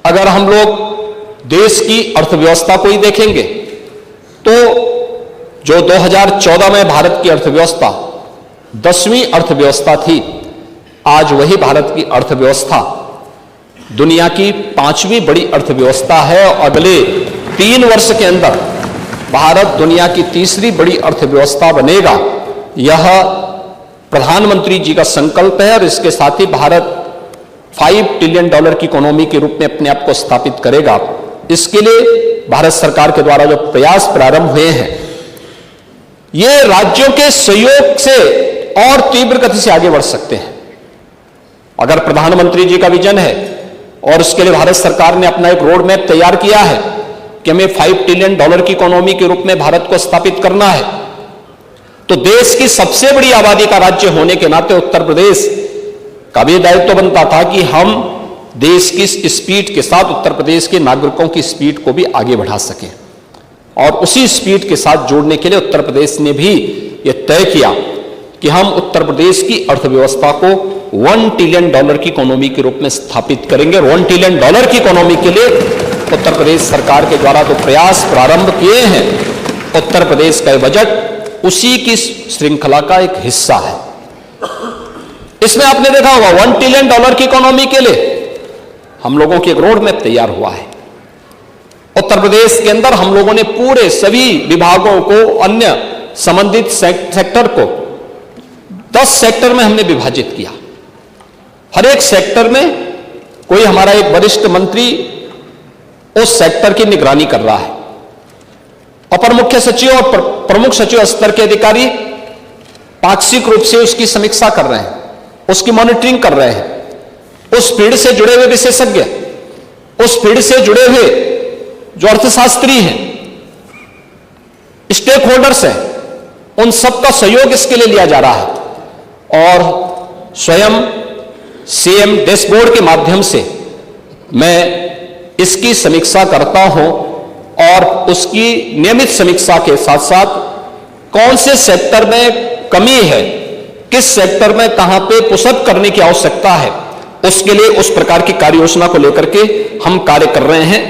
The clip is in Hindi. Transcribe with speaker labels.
Speaker 1: अगर हम लोग देश की अर्थव्यवस्था को ही देखेंगे तो जो 2014 में भारत की अर्थव्यवस्था 10वीं अर्थव्यवस्था थी, आज वही भारत की अर्थव्यवस्था दुनिया की 5वीं बड़ी अर्थव्यवस्था है और अगले 3 वर्ष के अंदर भारत दुनिया की 3री बड़ी अर्थव्यवस्था बनेगा। यह प्रधानमंत्री जी का संकल्प है और इसके साथ ही भारत $5 ट्रिलियन की इकोनॉमी के रूप में अपने आप को स्थापित करेगा। इसके लिए भारत सरकार के द्वारा जो प्रयास प्रारंभ हुए हैं, ये राज्यों के सहयोग से और तीव्र गति से आगे बढ़ सकते हैं। अगर प्रधानमंत्री जी का विजन है और उसके लिए भारत सरकार ने अपना एक रोड मैप तैयार किया है कि हमें $5 ट्रिलियन की इकोनॉमी के रूप में भारत को स्थापित करना है, तो देश की सबसे बड़ी आबादी का राज्य होने के नाते उत्तर प्रदेश का भी दायित्व बनता था कि हम देश की स्पीड के साथ उत्तर प्रदेश के नागरिकों की स्पीड को भी आगे बढ़ा सकें। और उसी स्पीड के साथ जोड़ने के लिए उत्तर प्रदेश ने भी यह तय किया कि हम उत्तर प्रदेश की अर्थव्यवस्था को $1 ट्रिलियन की इकोनॉमी के रूप में स्थापित करेंगे। और $1 ट्रिलियन की इकोनॉमी के लिए उत्तर प्रदेश सरकार के द्वारा जो प्रयास प्रारंभ किए हैं, उत्तर प्रदेश का बजट उसी की श्रृंखला का एक हिस्सा है। इसमें आपने देखा होगा $1 ट्रिलियन की इकोनॉमी के लिए हम लोगों की एक रोड मैप तैयार हुआ है। उत्तर प्रदेश के अंदर हम लोगों ने पूरे सभी विभागों को, अन्य संबंधित सेक्टर को 10 सेक्टर में हमने विभाजित किया। हर एक सेक्टर में कोई हमारा एक वरिष्ठ मंत्री उस सेक्टर की निगरानी कर रहा है। अपर मुख्य सचिव और प्रमुख सचिव स्तर के अधिकारी पाक्षिक रूप से उसकी समीक्षा कर रहे हैं, उसकी मॉनिटरिंग कर रहे हैं। उस फील्ड से जुड़े हुए विशेषज्ञ, उस फील्ड से जुड़े हुए जो अर्थशास्त्री हैं, स्टेक होल्डर्स हैं, उन सबका सहयोग इसके लिए लिया जा रहा है। और स्वयं सीएम डैशबोर्ड के माध्यम से मैं इसकी समीक्षा करता हूं और उसकी नियमित समीक्षा के साथ साथ कौन से सेक्टर में कमी है, किस सेक्टर में कहां पे पुशअप करने की आवश्यकता है, उसके लिए उस प्रकार की कार्य योजना को लेकर के हम कार्य कर रहे हैं।